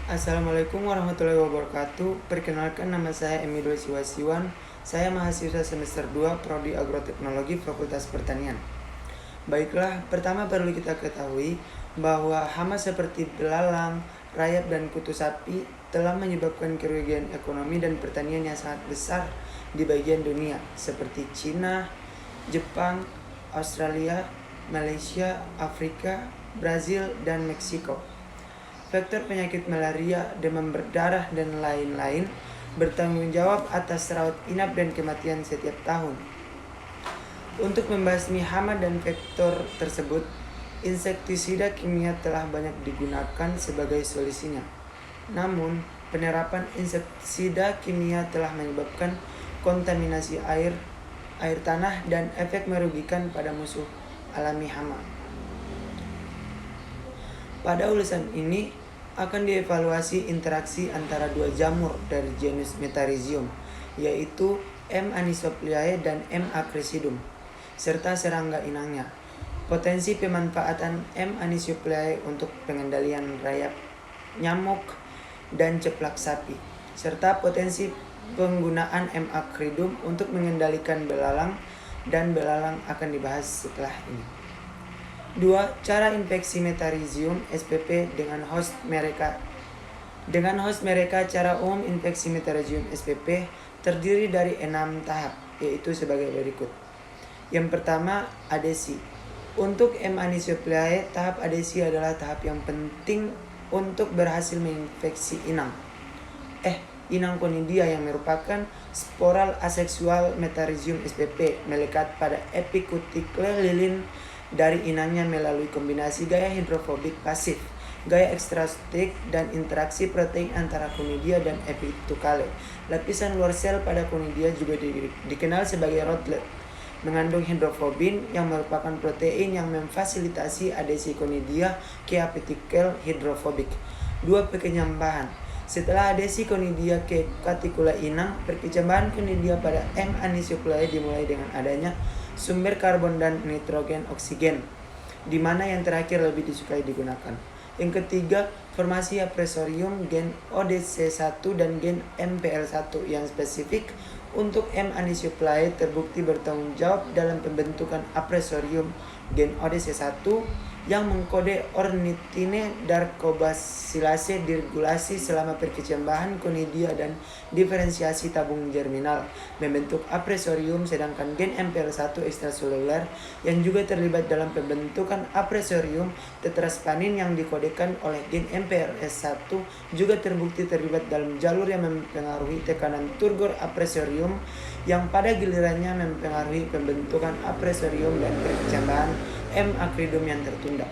Assalamualaikum warahmatullahi wabarakatuh. Perkenalkan, nama saya Emido Siwasiwan. Saya mahasiswa semester 2 Prodi Agroteknologi Fakultas Pertanian. Baiklah, pertama perlu kita ketahui bahwa hama seperti belalang, rayap, dan kutu sapi telah menyebabkan kerugian ekonomi dan pertanian yang sangat besar di bagian dunia seperti Cina, Jepang, Australia, Malaysia, Afrika, Brazil, dan Meksiko. Faktor penyakit malaria, demam berdarah, dan lain-lain bertanggung jawab atas rawat inap dan kematian setiap tahun. Untuk membasmi hama dan faktor tersebut, insektisida kimia telah banyak digunakan sebagai solusinya. Namun, penerapan insektisida kimia telah menyebabkan kontaminasi air tanah, dan efek merugikan pada musuh alami hama. Pada ulasan ini akan dievaluasi interaksi antara dua jamur dari genus Metarhizium, yaitu M. anisopliae dan M. acrecidum, serta serangga inangnya. Potensi pemanfaatan M. anisopliae untuk pengendalian rayap, nyamuk, dan ceplak sapi, serta potensi penggunaan M. acridum untuk mengendalikan belalang dan belalang akan dibahas setelah ini. 2. Cara infeksi Metarhizium spp dengan host mereka. Dengan host mereka, cara umum infeksi Metarhizium spp terdiri dari 6 tahap, yaitu sebagai berikut. Yang pertama, adesi. Untuk M. anisopliae, tahap adesi adalah tahap yang penting untuk berhasil menginfeksi inang conidia yang merupakan sporal aseksual Metarhizium spp melekat pada epikutikle lilin dari inangnya melalui kombinasi gaya hidrofobik pasif, gaya ekstrasotik, dan interaksi protein antara conidia dan epitukale. Lapisan luar sel pada conidia juga dikenal sebagai rodlet, mengandung hidrofobin yang merupakan protein yang memfasilitasi adesi conidia ke epitikel hidrofobik. 2. Perkecambahan. Setelah adesi conidia ke cuticula inang, perkecambahan conidia pada M. anisopliae dimulai dengan adanya sumber karbon dan nitrogen oksigen, di mana yang terakhir lebih disukai digunakan. Yang ketiga, formasi apresorium gen ODC1 dan gen MPL1 yang spesifik untuk M. anisopliae terbukti bertanggung jawab dalam pembentukan apresorium gen ODC1 yang mengkode ornithine darkobasilase dirgulasi selama perkecambahan conidia dan diferensiasi tabung germinal membentuk apresorium, sedangkan gen MPL1 ekstraseluler yang juga terlibat dalam pembentukan apresorium tetraspanin yang dikodekan oleh gen MPLS1 juga terbukti terlibat dalam jalur yang mempengaruhi tekanan turgor apresorium yang pada gilirannya mempengaruhi pembentukan apresorium dan perkecambahan M. acridum yang tertunda.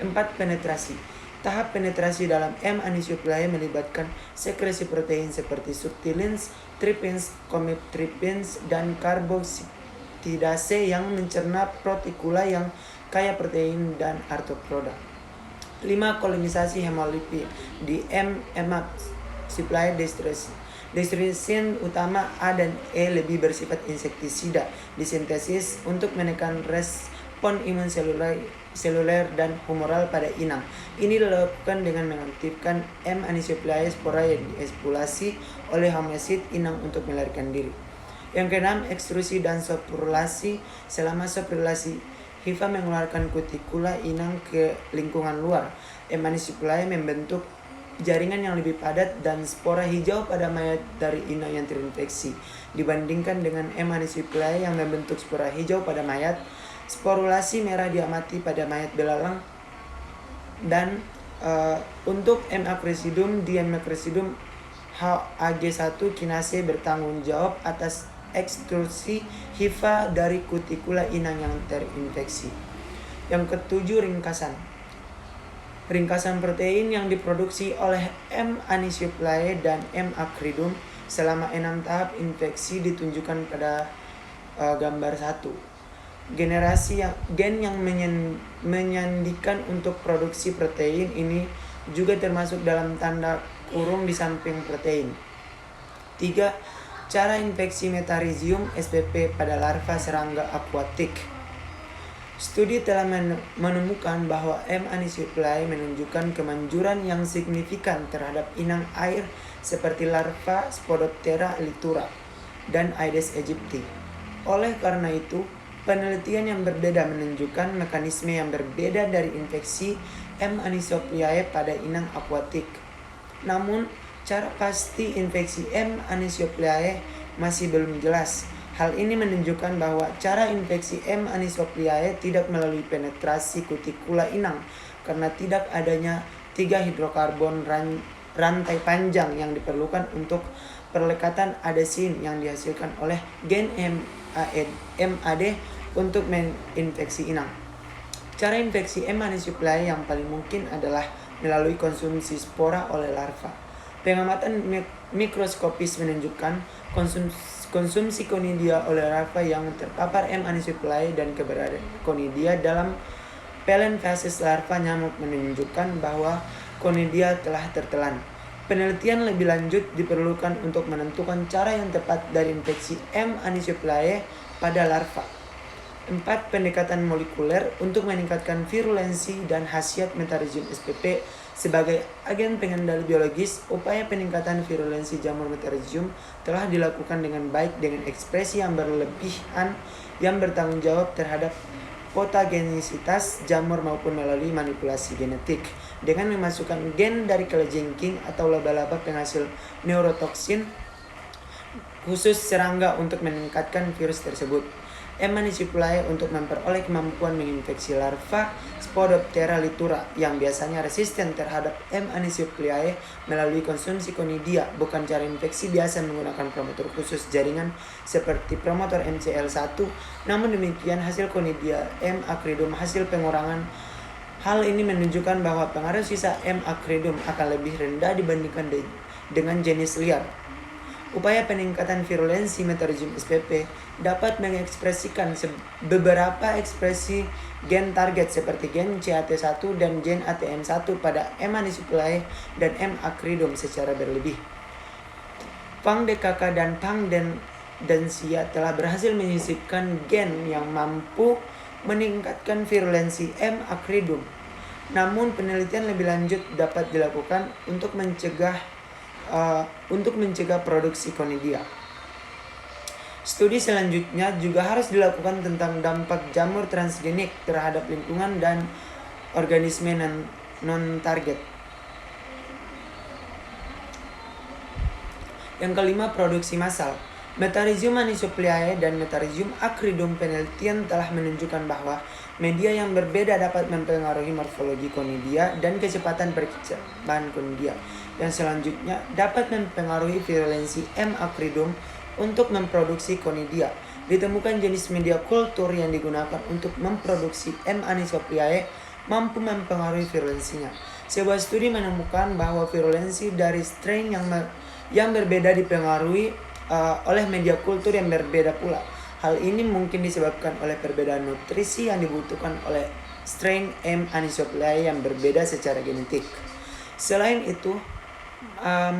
4. Penetrasi. Tahap penetrasi dalam M. anisopliae melibatkan sekresi protein seperti subtilins, tripins, comitripins, dan karboksidase yang mencerna protikula yang kaya protein dan arthropoda. 5. Kolonisasi hemolipid di M. anisopliae Destrisin utama A dan E lebih bersifat insektisida disintesis untuk menekan respon imun seluler dan humoral pada inang. Ini dilakukan dengan mengaktifkan M. anisopliae spora yang diekspulasi oleh homeosit inang untuk melarikan diri. Yang keenam, ekstrusi dan soprulasi. Selama soprulasi, hifa mengeluarkan kutikula inang ke lingkungan luar. M. anisopliae membentuk jaringan yang lebih padat dan spora hijau pada mayat dari inang yang terinfeksi dibandingkan dengan M. anisopliae yang membentuk spora hijau pada mayat. Sporulasi merah diamati pada mayat belalang. Dan untuk M. acrecidum, di M. acrecidum HAG1 kinase bertanggung jawab atas ekstrusi hifa dari kutikula inang yang terinfeksi. Yang ketujuh, ringkasan. Ringkasan protein yang diproduksi oleh M. anisopliae dan M. acridum selama 6 tahap infeksi ditunjukkan pada gambar 1. Gen yang menyandikan untuk produksi protein ini juga termasuk dalam tanda kurung di samping protein. 3. Cara infeksi Metarhizium spp pada larva serangga akuatik. Studi telah menemukan bahwa M. anisophilae menunjukkan kemanjuran yang signifikan terhadap inang air seperti larva Spodoptera litura dan Aedes aegypti. Oleh karena itu, penelitian yang berbeda menunjukkan mekanisme yang berbeda dari infeksi M. anisophilae pada inang akuatik. Namun, cara pasti infeksi M. anisophilae masih belum jelas. Hal ini menunjukkan bahwa cara infeksi M. anisophilae tidak melalui penetrasi kutikula inang karena tidak adanya 3 hidrokarbon rantai panjang yang diperlukan untuk perlekatan adesin yang dihasilkan oleh gen MAD untuk menginfeksi inang. Cara infeksi M. anisophilae yang paling mungkin adalah melalui konsumsi spora oleh larva. Pengamatan mikroskopis menunjukkan konsumsi konidia oleh larva yang terpapar M. anisophilae dan keberadaan konidia dalam pelen feses larva nyamuk menunjukkan bahwa konidia telah tertelan. Penelitian lebih lanjut diperlukan untuk menentukan cara yang tepat dari infeksi M. anisophilae pada larva. 4. Pendekatan molekuler untuk meningkatkan virulensi dan khasiat Metarhizium spp sebagai agen pengendali biologis. Upaya peningkatan virulensi jamur Metarhizium telah dilakukan dengan baik dengan ekspresi yang berlebihan yang bertanggung jawab terhadap patogenisitas jamur maupun melalui manipulasi genetik dengan memasukkan gen dari kalajengking atau laba-laba penghasil neurotoksin khusus serangga untuk meningkatkan virus tersebut. M. anisophilae untuk memperoleh kemampuan menginfeksi larva Spodoptera litura yang biasanya resisten terhadap M. anisophilae melalui konsumsi konidia, bukan cara infeksi biasa menggunakan promotor khusus jaringan seperti promotor MCL1. Namun demikian, hasil konidia M. acridum hasil pengurangan. Hal ini menunjukkan bahwa pengaruh sisa M. acridum akan lebih rendah dibandingkan dengan jenis liar. Upaya peningkatan virulensi Metarhizium spp dapat mengekspresikan beberapa ekspresi gen target seperti gen CAT1 dan gen ATM1 pada M. anisophilae dan M. acridum secara berlebih. Pang DKK dan Pang Densia telah berhasil menyisipkan gen yang mampu meningkatkan virulensi M. acridum. Namun penelitian lebih lanjut dapat dilakukan untuk mencegah produksi konidia. Studi selanjutnya juga harus dilakukan tentang dampak jamur transgenik terhadap lingkungan dan organisme non-target. Yang kelima, produksi massal. Metarhizium anisophilae dan Metarhizium acridum penelitian telah menunjukkan bahwa media yang berbeda dapat mempengaruhi morfologi konidia dan kecepatan perkembangan konidia. Yang selanjutnya dapat mempengaruhi virulensi M. acridum untuk memproduksi konidia. Ditemukan jenis media kultur yang digunakan untuk memproduksi M. anisophilae mampu mempengaruhi virulensinya. Sebuah studi menemukan bahwa virulensi dari strain yang berbeda dipengaruhi oleh media kultur yang berbeda pula. Hal ini mungkin disebabkan oleh perbedaan nutrisi yang dibutuhkan oleh strain M. anisophilae yang berbeda secara genetik. Selain itu,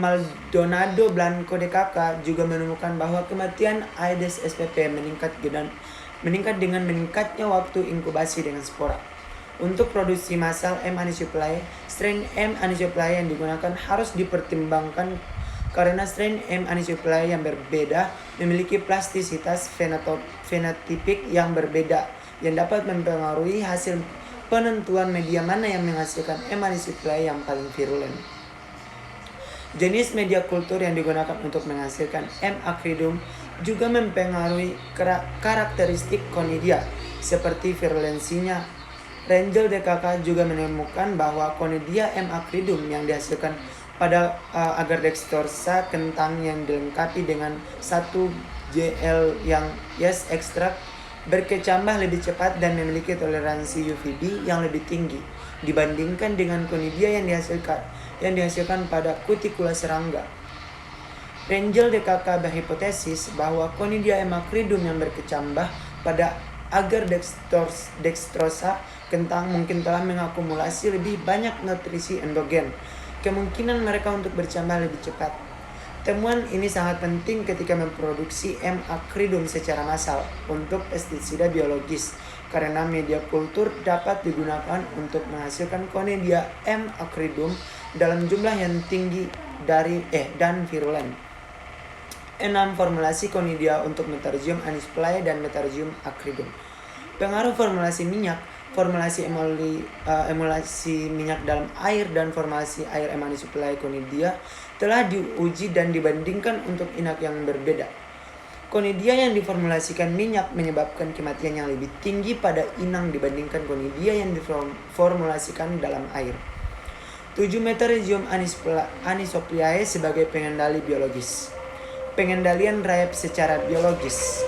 Maldonado Blanco DKK juga menemukan bahwa kematian Aedes spp meningkat dengan meningkatnya waktu inkubasi dengan spora. Untuk produksi massal M. anisophilae, strain M. anisophilae yang digunakan harus dipertimbangkan karena strain M. anisophilae yang berbeda memiliki plastisitas fenotipik yang berbeda yang dapat mempengaruhi hasil penentuan media mana yang menghasilkan M. anisophilae yang paling virulen. Jenis media kultur yang digunakan untuk menghasilkan M. acridum juga mempengaruhi karakteristik konidia seperti virulensinya. Rangel DKK juga menemukan bahwa konidia M. acridum yang dihasilkan pada agar dextrosa kentang yang dilengkapi dengan 1 GL yang yeast extract berkecambah lebih cepat dan memiliki toleransi UVB yang lebih tinggi dibandingkan dengan konidia yang dihasilkan pada kutikula serangga. Rangel DKK berhipotesis bahwa konidia M. acridum yang berkecambah pada agar dextrosa kentang mungkin telah mengakumulasi lebih banyak nutrisi endogen. Kemungkinan mereka untuk bercambah lebih cepat. Temuan ini sangat penting ketika memproduksi M. acridum secara massal untuk pestisida biologis karena media kultur dapat digunakan untuk menghasilkan Conidia M. acridum dalam jumlah yang tinggi dan virulen. 6. Formulasi Conidia untuk Metarhizium anisopleae dan Metarhizium acridum. Pengaruh formulasi minyak, formulasi emulsi minyak dalam air dan formulasi air M. anisopleae Conidia telah diuji dan dibandingkan untuk inak yang berbeda. Conidia yang diformulasikan minyak menyebabkan kematian yang lebih tinggi pada inang dibandingkan Conidia yang diformulasikan dalam air. 7. Metarhizium anisopleae sebagai pengendali biologis. Pengendalian rayap secara biologis.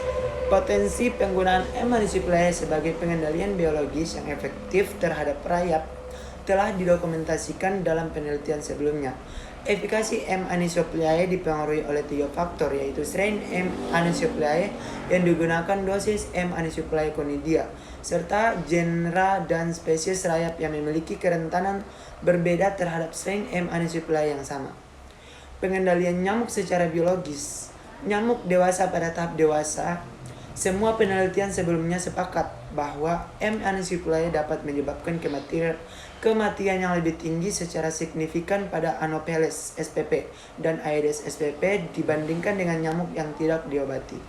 Potensi penggunaan M. anisopleae sebagai pengendalian biologis yang efektif terhadap rayap telah didokumentasikan dalam penelitian sebelumnya. Efikasi M. anisopleae dipengaruhi oleh 3 faktor, yaitu strain M. anisopleae yang digunakan, dosis M. anisopleae Conidia, serta genre dan spesies rayap yang memiliki kerentanan berbeda terhadap strain M. anisopleae yang sama. Pengendalian nyamuk secara biologis. Nyamuk dewasa pada tahap dewasa. Semua penelitian sebelumnya sepakat bahwa M. anisopleae dapat menyebabkan kematian yang lebih tinggi secara signifikan pada Anopheles spp dan Aedes spp dibandingkan dengan nyamuk yang tidak diobati.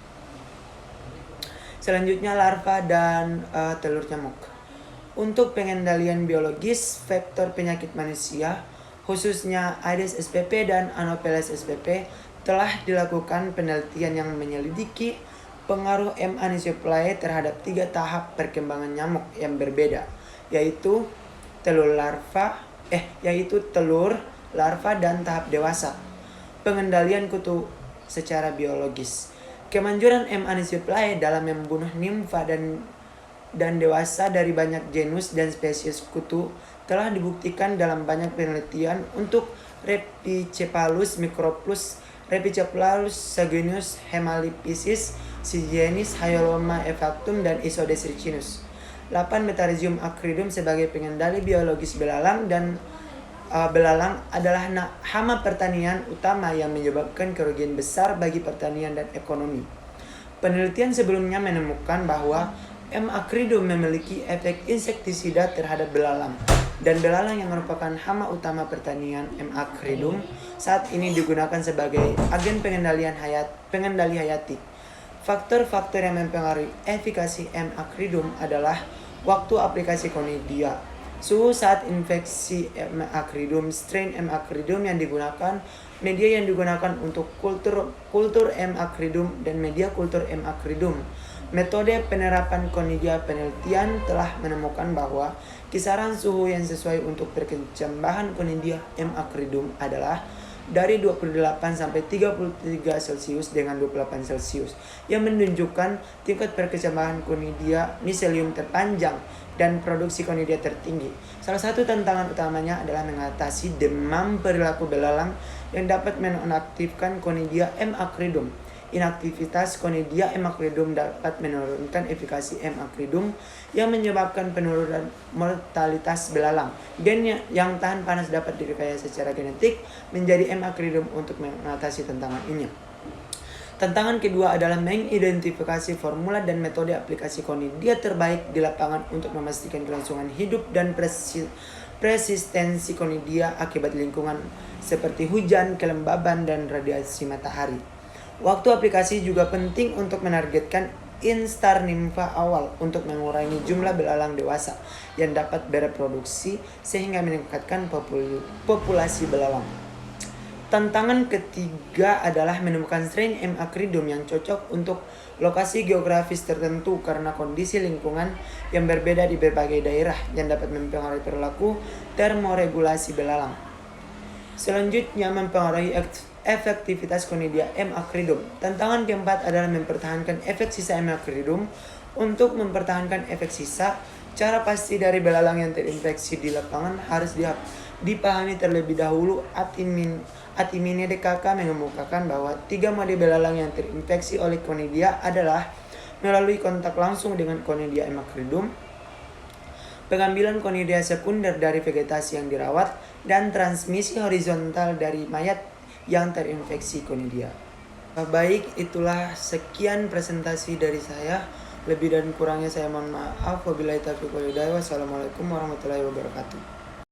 Selanjutnya, larva dan telur nyamuk. Untuk pengendalian biologis vektor penyakit manusia, khususnya Aedes spp dan Anopheles spp, telah dilakukan penelitian yang menyelidiki pengaruh M. anisopleae terhadap 3 tahap perkembangan nyamuk yang berbeda, yaitu telur, larva, dan tahap dewasa. Pengendalian kutu secara biologis. Kemanjuran M. anisopleae dalam membunuh nimfa dan dewasa dari banyak genus dan spesies kutu telah dibuktikan dalam banyak penelitian untuk Rhipicephalus micropus, Rhipicephalus sanguineus, Haemaliphysis sygienis, Hyoloma effactum, dan Isodes ricinus. 8. Metarhizium acridum sebagai pengendali biologis belalang dan belalang adalah hama pertanian utama yang menyebabkan kerugian besar bagi pertanian dan ekonomi. Penelitian sebelumnya menemukan bahwa M. acridum memiliki efek insektisida terhadap belalang, dan belalang yang merupakan hama utama pertanian M. acridum saat ini digunakan sebagai agen pengendali hayati. Faktor-faktor yang mempengaruhi efikasi M. acridum adalah waktu aplikasi Conidia, suhu saat infeksi M. acridum, strain M. acridum yang digunakan, media yang digunakan untuk kultur M. acridum, dan media kultur M. acridum. Metode penerapan Conidia. Penelitian telah menemukan bahwa kisaran suhu yang sesuai untuk perkembangan Conidia M. acridum adalah dari 28 sampai 33 Celcius dengan 28 Celcius, yang menunjukkan tingkat perkembangan Conidia miselium terpanjang dan produksi Conidia tertinggi. Salah satu tantangan utamanya adalah mengatasi demam perilaku belalang yang dapat menonaktifkan Conidia M. acridum. Inaktivitas Conidia M. acridum dapat menurunkan efikasi M. acridum yang menyebabkan penurunan mortalitas belalang. Gen yang tahan panas dapat direkayasa secara genetik menjadi M. acridum untuk mengatasi tantangan ini. Tantangan kedua adalah mengidentifikasi formula dan metode aplikasi Conidia terbaik di lapangan untuk memastikan kelangsungan hidup dan persistensi Conidia akibat lingkungan seperti hujan, kelembaban, dan radiasi matahari. Waktu aplikasi juga penting untuk menargetkan instar nimfa awal untuk mengurangi jumlah belalang dewasa yang dapat bereproduksi sehingga meningkatkan populasi belalang. Tantangan ketiga adalah menemukan strain M. acridum yang cocok untuk lokasi geografis tertentu karena kondisi lingkungan yang berbeda di berbagai daerah yang dapat mempengaruhi perilaku termoregulasi belalang. Selanjutnya, mempengaruhi efektivitas Conidia M. acridum. Tantangan keempat adalah mempertahankan efek sisa M. acridum. Untuk mempertahankan efek sisa, cara pasti dari belalang yang terinfeksi di lapangan harus dipahami terlebih dahulu. Atimine DKK mengemukakan bahwa 3 mode belalang yang terinfeksi oleh Conidia adalah melalui kontak langsung dengan Conidia M. acridum, pengambilan Conidia sekunder dari vegetasi yang dirawat, dan transmisi horizontal dari mayat yang terinfeksi Conidia. Baik, itulah sekian presentasi dari saya. Lebih dan kurangnya saya mohon maaf. Wabillahi taufiq wal hidayah. Wassalamualaikum warahmatullahi wabarakatuh.